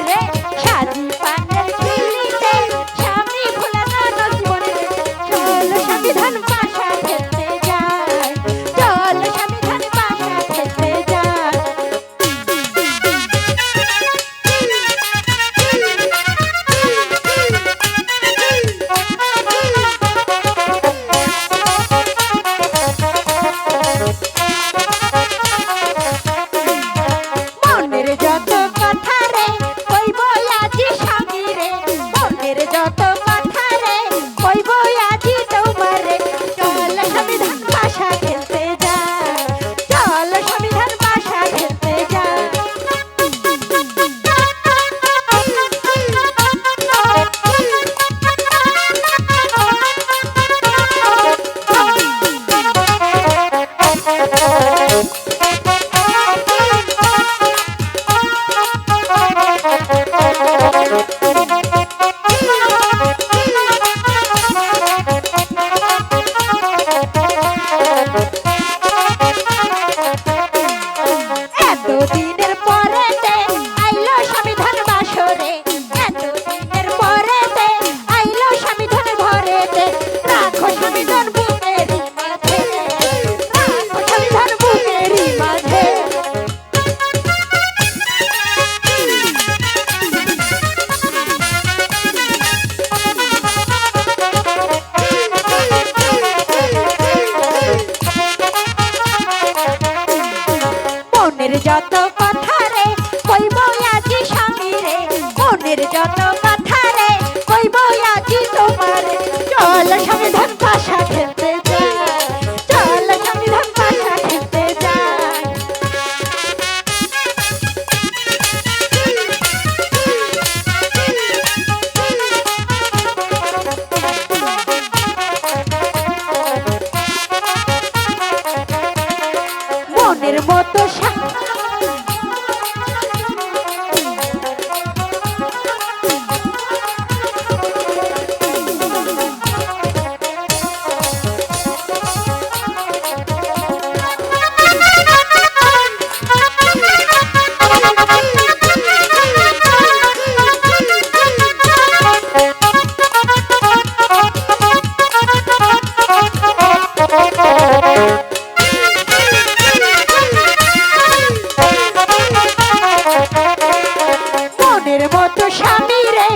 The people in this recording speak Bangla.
রে সাজি পানের ঝিলিতে স্বামী ভুলানো জীবনে চল স্বামী ধান পাশা খেলতে যায় চল স্বামী ধান পাশা খেলতে যায় মনের যত কথা রে কইব আজি স্বামী রে মনের যত কথা রে কইব আজি তোমারে চল স্বামী ধান পাশা খেলতে যায় চল স্বামী ধান পাশা খেলতে যায় এতদিনের পরেতে আইলো স্বামী ধান বাসরে এতদিনের পরেতে আইলো স্বামী ধান ঘরেতে রাখো স্বামী ধান বুকেরই মাঝে রাখো স্বামী ধান বুকেরই মাঝে মনের যত কথা রে কইব আজি স্বামী রে মনের যত কথা রে কইব আজি তোমারে চল স্বামী ধান পাশা খেলতে যায় চল স্বামী ধান পাশা খেলতে যায় মনের মতো মনের মতো স্বামী রে